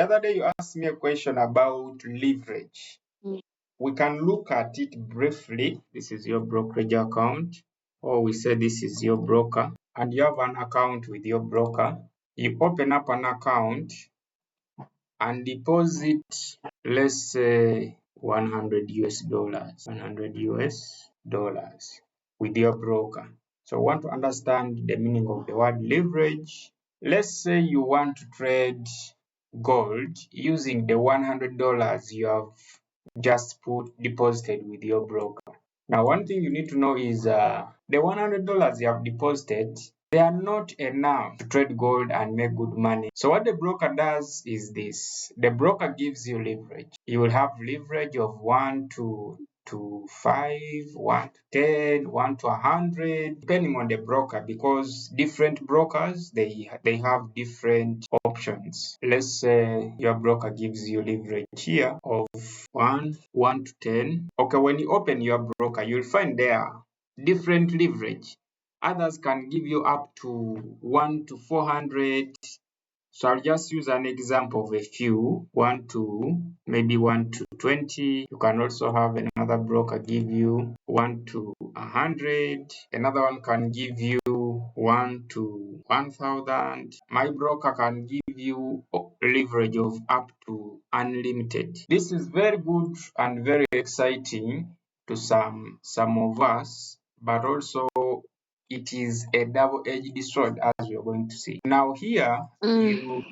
other day you asked me a question about leverage. We can look at it briefly. This is your brokerage account, or we say this is your broker, and you have an account with your broker. You open up an account and deposit, let's say 100 US dollars, 100 US dollars with your broker. So want to understand the meaning of the word leverage. Let's say you want to trade gold using the $100 you have just deposited with your broker. Now, one thing you need to know is the $100 you have deposited, they are not enough to trade gold and make good money. So what the broker does is this. The broker gives you leverage. You will have leverage of 1 to 5, 1 to 10, 1 to 100, depending on the broker, because different brokers, they have different options. Let's say your broker gives you leverage here of 1 to 10. Okay, when you open your broker, you'll find there different leverage. Others can give you up to 1 to 400. So I'll just use an example of a few, 1 to maybe 1 to 20. You can also have another broker give you 1 to 100. Another one can give you 1 to 1,000. My broker can give you leverage of up to unlimited. This is very good and very exciting to some of us, but also it is a double-edged sword, as we are going to see. Now here, you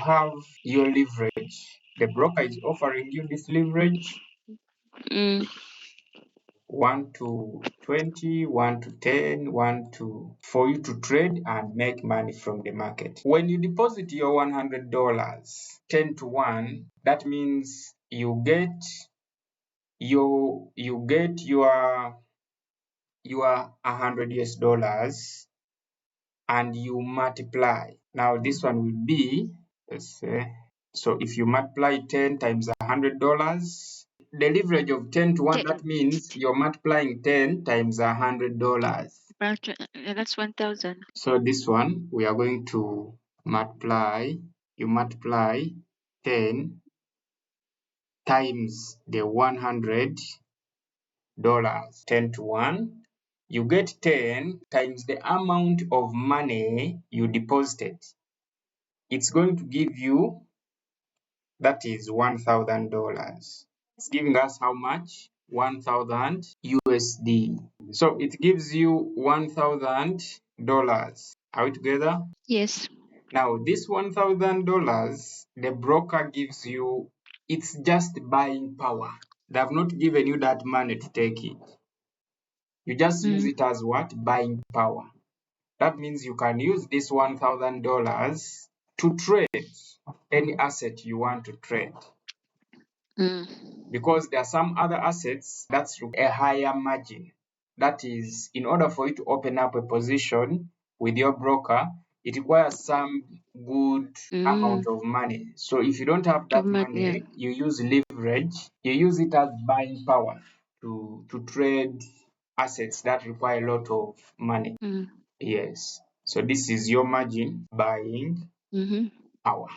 have your leverage. The broker is offering you this leverage, 1 to 20, 1 to 10, 1 to, for you to trade and make money from the market. When you deposit your $100, 10 to 1, that means you get your 100 US dollars and you multiply. Now this one will be, let's say, so if you multiply 10 times $100, the leverage of 10 to 1, that means you're multiplying 10 times $100. That's 1,000. So this one, we are going to multiply, you multiply 10 times the $100, 10 to 1. You get 10 times the amount of money you deposited. It's going to give you, that is $1,000. It's giving us how much? 1,000 USD. So it gives you $1,000. Are we together? Yes. Now this $1,000, the broker gives you, it's just buying power. They have not given you that money to take it. You just use it as what? Buying power. That means you can use this $1,000 to trade any asset you want to trade. Because there are some other assets that's a higher margin. That is, in order for you to open up a position with your broker, it requires some good amount of money. So if you don't have that money, you use leverage. You use it as buying power to trade assets that require a lot of money. Yes. So this is your margin buying power.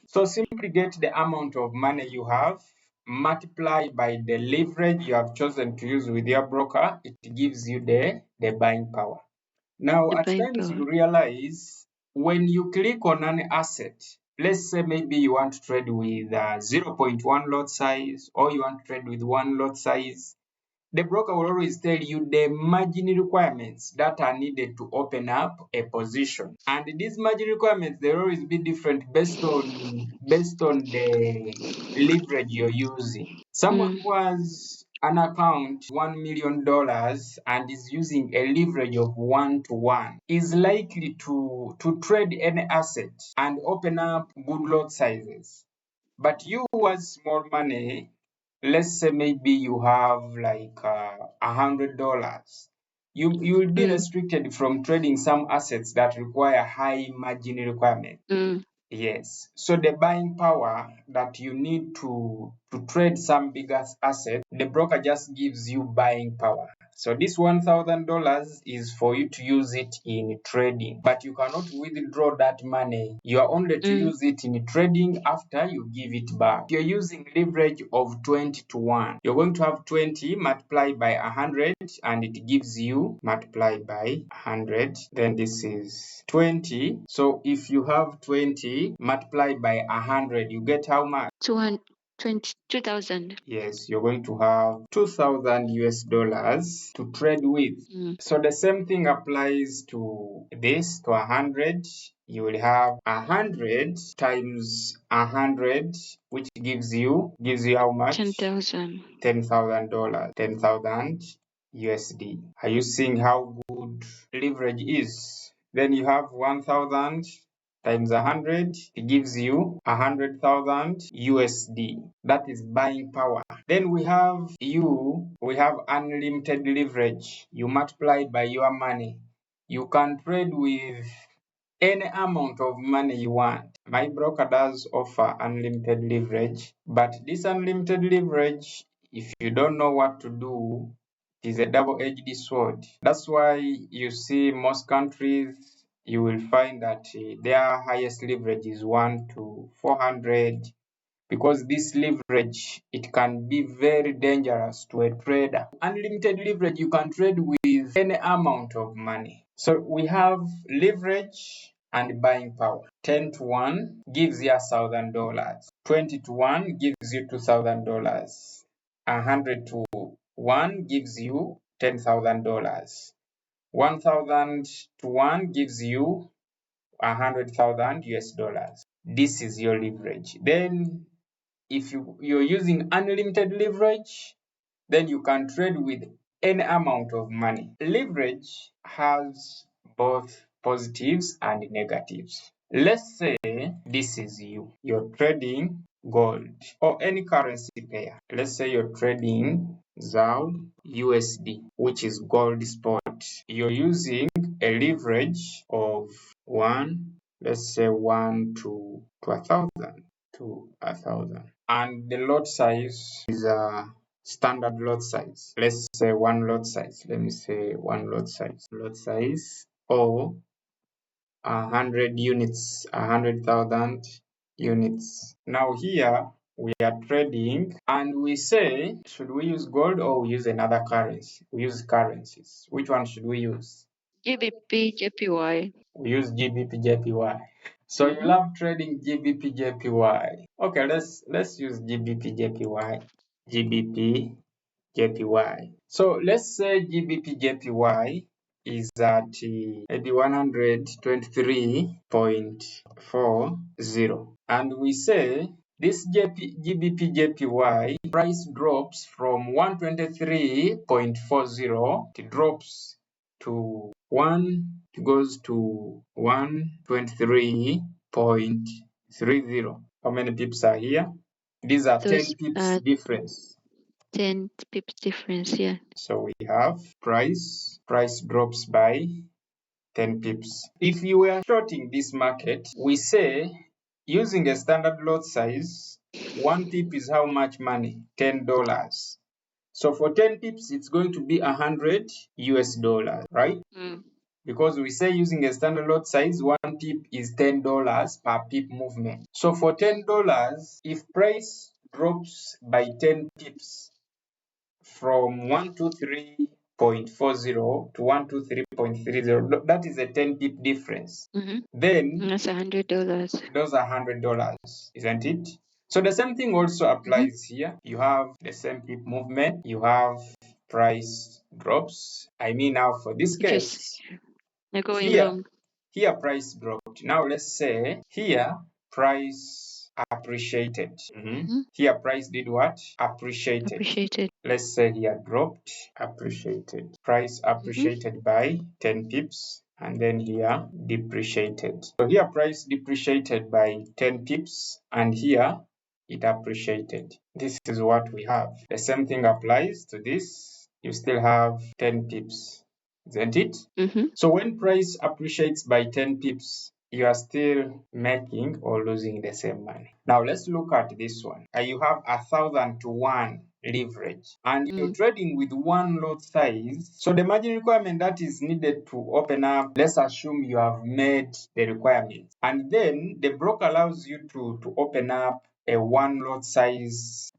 So simply get the amount of money you have, multiply by the leverage you have chosen to use with your broker. It gives you the buying power. Now, at times you realize when you click on an asset, let's say maybe you want to trade with 0.1 lot size, or you want to trade with 1 lot size, the broker will always tell you the margin requirements that are needed to open up a position. And these margin requirements, they'll always be different based on the leverage you're using. Someone who has an account $1 million and is using a leverage of 1 to 1 is likely to trade any asset and open up good lot sizes. But you who has small money, let's say maybe you have like $100, you will be restricted from trading some assets that require high margin requirement. Yes. So the buying power that you need to trade some bigger asset, the broker just gives you buying power. So this $1,000 is for you to use it in trading, but you cannot withdraw that money. You are only to use it in trading after you give it back. If you're using leverage of 20 to 1, you're going to have 20 multiplied by 100 and it gives you multiplied by 100. Then this is 20. So if you have 20 multiplied by 100, you get how much? 2,000. Yes, you're going to have 2,000 US dollars to trade with. So the same thing applies to this, to 100. You will have 100 times 100, which gives you how much? 10,000. $10,000. 10,000 USD. Are you seeing how good leverage is? Then you have 1,000 times 100, it gives you 100,000 USD. That is buying power. Then we have unlimited leverage. You multiply by your money. You can trade with any amount of money you want. My broker does offer unlimited leverage, but this unlimited leverage, if you don't know what to do, it is a double-edged sword. That's why you see most countries, you will find that their highest leverage is 1 to 400, because this leverage, it can be very dangerous to a trader. Unlimited leverage, you can trade with any amount of money. So we have leverage and buying power. 10 to 1 gives you $1,000. 20 to 1 gives you $2,000. 100 to 1 gives you $10,000. 1,000 to 1 gives you 100,000 US dollars. This is your leverage. Then if you're using unlimited leverage, then you can trade with any amount of money. Leverage has both positives and negatives. Let's say this is you're trading gold or any currency pair. Let's say you're trading ZAR USD, which is gold spot. You're using a leverage of 1, let's say 1 to 1,000, and the lot size is a standard lot size. Let's say one lot size. Let me say one lot size. Lot size or 100 units, 100,000 units. Now here we are trading and we say, should we use gold or we use another currency? We use currencies. Which one should we use? GBP, JPY. We use GBP, JPY. So you love trading GBP, JPY. Okay, let's use GBP, JPY. GBP, JPY. So let's say GBP, JPY is at maybe 123.40, and we say this GBP, JPY price drops from 123.40, it drops to it goes to 123.30. How many pips are here? These are Those 10 pips difference. 10 pips difference, yeah. So we have price drops by 10 pips. If you were shorting this market, we say using a standard lot size, 1 pip is how much money? $10. So for 10 pips, it's going to be 100 US dollars, right? Because we say using a standard lot size, 1 pip is $10 per pip movement. So for $10, if price drops by 10 pips from 123.40 to 123.30, that is a 10 pip difference. Then that's $100. Those are $100, isn't it? So the same thing also applies here. You have the same pip movement, you have price drops. I mean, now for this case, they're going long. Here price dropped. Now let's say here price appreciated. Here price did what? Appreciated. Let's say here dropped, appreciated. Price appreciated by 10 pips, and then here depreciated. So here price depreciated by 10 pips, and here it appreciated. This is what we have. The same thing applies to this. You still have 10 pips, isn't it? So when price appreciates by 10 pips, you are still making or losing the same money. Now let's look at this one. You have 1,000 to 1 leverage and you're trading with one lot size, so the margin requirement that is needed to open up, let's assume you have made the requirements, and then the broker allows you to open up a one lot size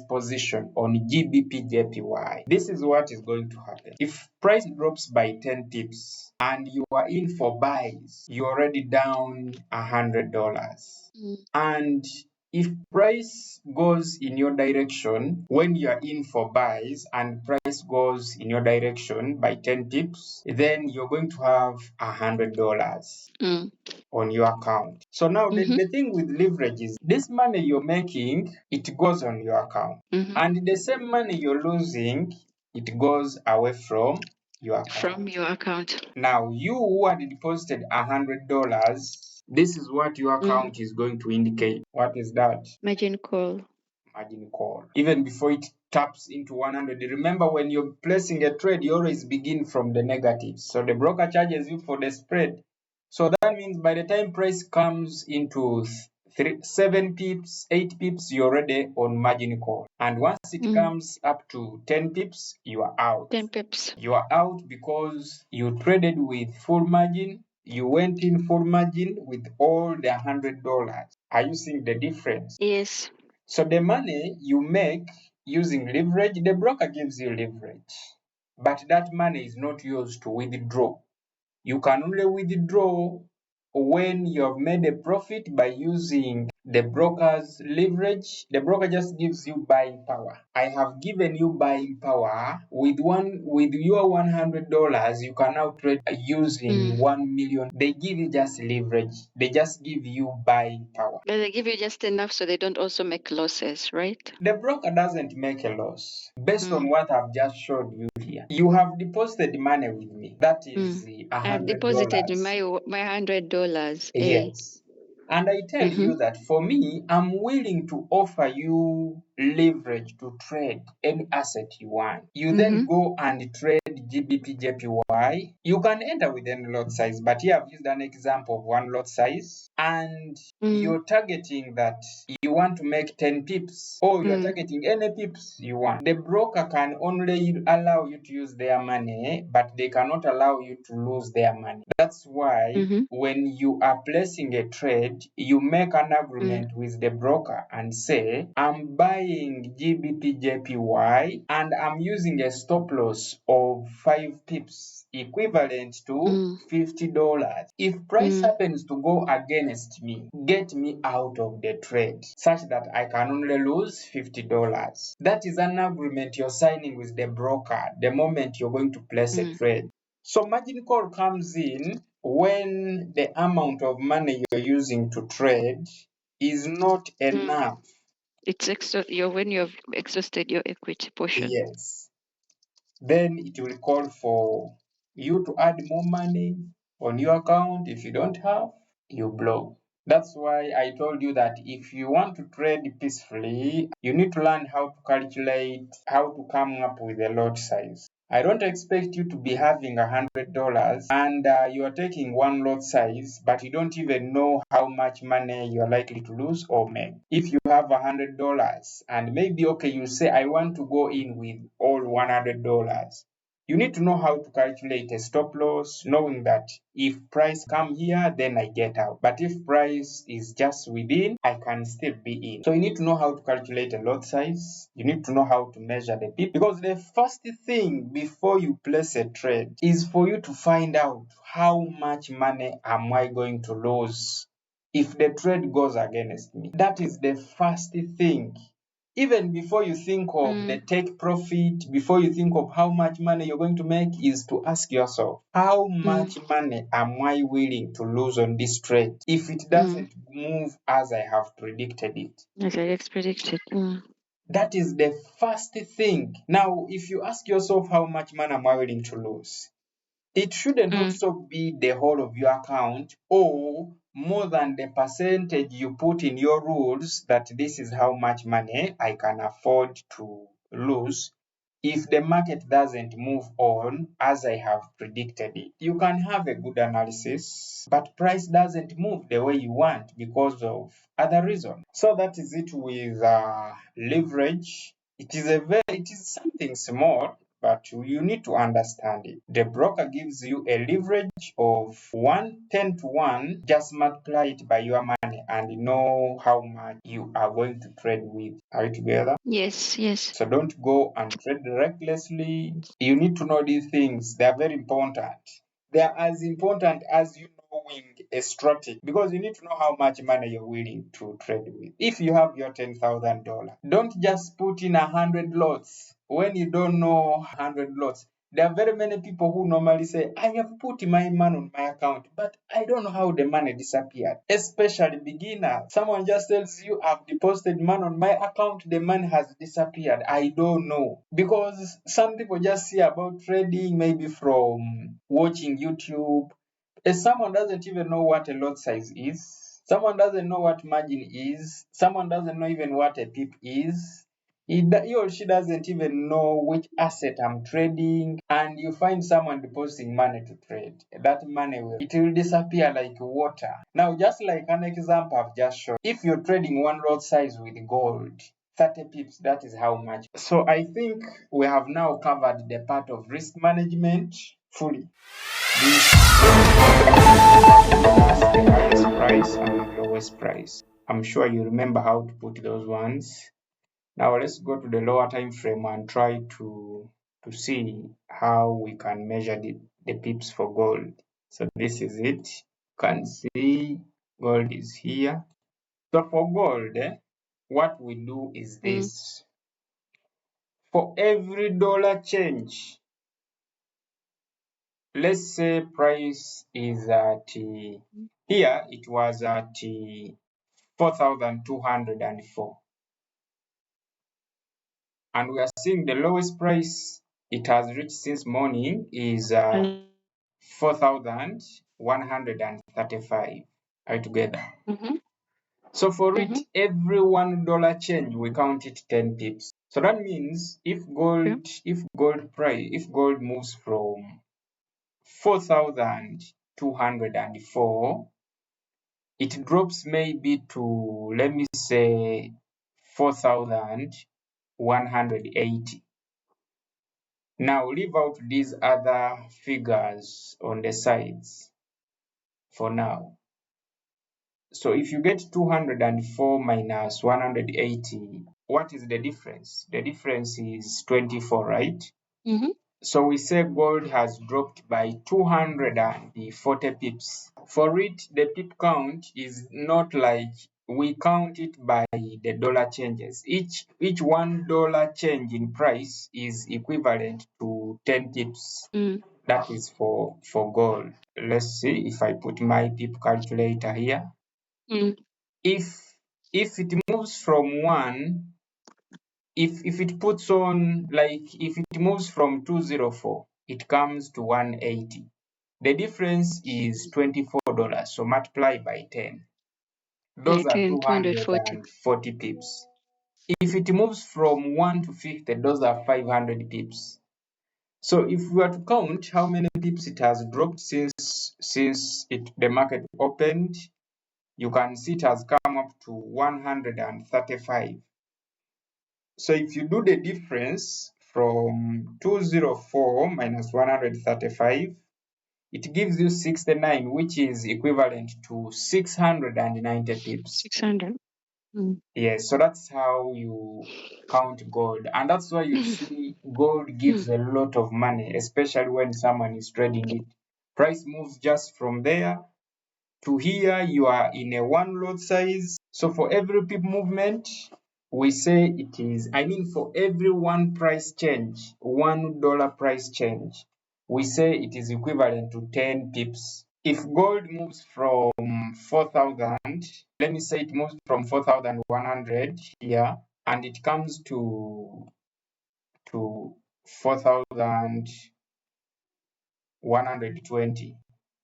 position on GBP JPY. This is what is going to happen. If price drops by 10 pips and you are in for buys, you're already down $100. And if price goes in your direction when you are in for buys and price goes in your direction by 10 pips, then you're going to have $100 on your account. So now the thing with leverage is this money you're making, it goes on your account. And the same money you're losing, it goes away from your account. Now, you who had deposited $100, this is what your account is going to indicate. What is that? Margin call. Margin call. Even before it taps into 100. Remember, when you're placing a trade, you always begin from the negative. So the broker charges you for the spread. So that means by the time price comes into 7 pips, 8 pips, you're already on margin call. And once it comes up to 10 pips, you are out. 10 pips. You are out because you traded with full margin. You went in full margin with all the $100. Are you seeing the difference? Yes. So the money you make using leverage, the broker gives you leverage. But that money is not yours to withdraw. You can only withdraw when you have made a profit by using the broker's leverage. The broker just gives you buying power. I have given you buying power with your $100. You can now trade using 1 million. They give you just leverage. They just give you buying power. But they give you just enough so they don't also make losses, right? The broker doesn't make a loss based on what I've just showed you here. You have deposited money with me. That is $100. I've deposited my $100. Yes. And I tell you that for me, I'm willing to offer you leverage to trade any asset you want. You then go and trade GBP JPY. You can enter with any lot size, but here I've used an example of one lot size. And you're targeting that you want to make 10 pips, or you're targeting any pips you want. The broker can only allow you to use their money, but they cannot allow you to lose their money. That's why when you are placing a trade, you make an agreement with the broker and say, I'm buying GBP JPY and I'm using a stop loss of 5 pips equivalent to $50. If price happens to go against me, get me out of the trade such that I can only lose $50. That is an agreement you're signing with the broker the moment you're going to place a trade. So margin call comes in when the amount of money you're using to trade is not enough. It's when you've exhausted your equity portion. Yes. Then it will call for you to add more money on your account. If you don't have, you blow. That's why I told you that if you want to trade peacefully, you need to learn how to calculate, how to come up with a lot size. I don't expect you to be having $100 and you are taking one lot size, but you don't even know how much money you are likely to lose or make. If you have $100 and maybe, okay, you say, I want to go in with all $100. You need to know how to calculate a stop loss, knowing that if price come here, then I get out. But if price is just within, I can still be in. So you need to know how to calculate a lot size. You need to know how to measure the pip. Because the first thing before you place a trade is for you to find out how much money am I going to lose if the trade goes against me. That is the first thing. Even before you think of the take profit, before you think of how much money you're going to make, is to ask yourself, how much money am I willing to lose on this trade if it doesn't move as I have predicted it? As I predicted. That is the first thing. Now, if you ask yourself how much money am I willing to lose, it shouldn't also be the whole of your account or more than the percentage you put in your rules that this is how much money I can afford to lose if the market doesn't move on as I have predicted it. You can have a good analysis, but price doesn't move the way you want because of other reasons. So that is it with leverage. It is something small, but you need to understand it. The broker gives you a leverage of 110 to 1. Just multiply it by your money and know how much you are going to trade with. Are you together? Yes, yes. So don't go and trade recklessly. You need to know these things. They are very important. They are as important as you knowing a strategy, because you need to know how much money you're willing to trade with. If you have your $10,000, don't just put in 100 lots when you don't know 100 lots. There are very many people who normally say, I have put my money on my account, but I don't know how the money disappeared. Especially beginners. Someone just tells you, I've deposited money on my account, the money has disappeared. I don't know. Because some people just see about trading maybe from watching YouTube. Someone doesn't even know what a lot size is. Someone doesn't know what margin is. Someone doesn't know even what a pip is. He or she doesn't even know which asset I'm trading, and you find someone depositing money to trade. That money will disappear like water. Now, just like an example I've just shown, if you're trading one lot size with gold, 30 pips, that is how much. So I think we have now covered the part of risk management fully. This the highest price and the lowest price. I'm sure you remember how to put those ones. Now let's go to the lower time frame and try to see how we can measure the pips for gold. So this is it. You can see gold is here. So for gold, what we do is this. For every dollar change, let's say price is at, here it was at 4,204. And we are seeing the lowest price it has reached since morning is 4,135. Are you together? So for it, every $1 change, we count it 10 pips. So that means if gold moves from 4,204, it drops maybe to, let me say, 4,180. Now leave out these other figures on the sides for now. So if you get 204 minus 180, what is the difference? The difference is 24, right? So we say gold has dropped by 240 pips. For it, the pip count is not like we count it by the dollar changes. Each $1 change in price is equivalent to 10 pips. That is for gold. Let's see if I put my pip calculator here. If it moves from 1, if it puts on, like if it moves from 204, it comes to 180. The difference is $24, so multiply by 10. Those are 240 pips. If it moves from 1 to 50, those are 500 pips. So if we were to count how many pips it has dropped since the market opened, you can see it has come up to 135. So if you do the difference from 204 minus 135, it gives you 69, which is equivalent to 690 pips. 600. Yes, so that's how you count gold. And that's why you see gold gives a lot of money, especially when someone is trading it. Price moves just from there to here, you are in a one lot size. So for every pip movement, we say it is, for every one price change, $1 price change, we say it is equivalent to 10 pips. If gold moves from 4,000, let me say it moves from 4,100 here, and it comes to 4,120.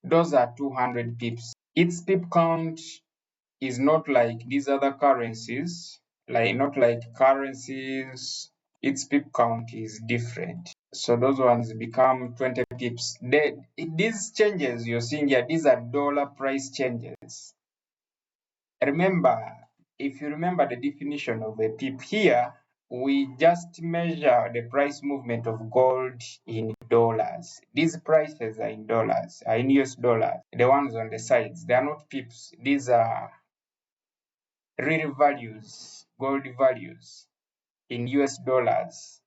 Those are 200 pips. Its pip count is not like these other currencies, its pip count is different. So those ones become 20 pips. These changes you're seeing here, these are dollar price changes. Remember, if you remember the definition of a pip here, we just measure the price movement of gold in dollars. These prices are in dollars, are in US dollars. The ones on the sides, they are not pips. These are real values, gold values in US dollars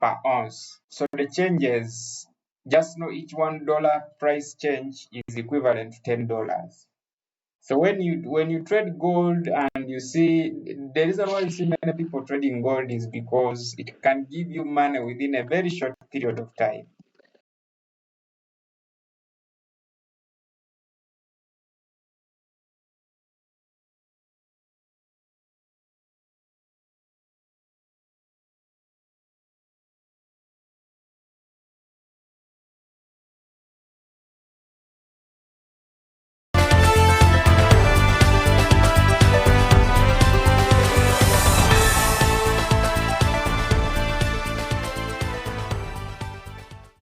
per ounce. So the changes, just know each $1 price change is equivalent to $10. So when you trade gold and you see, the reason why you see many people trading gold is because it can give you money within a very short period of time.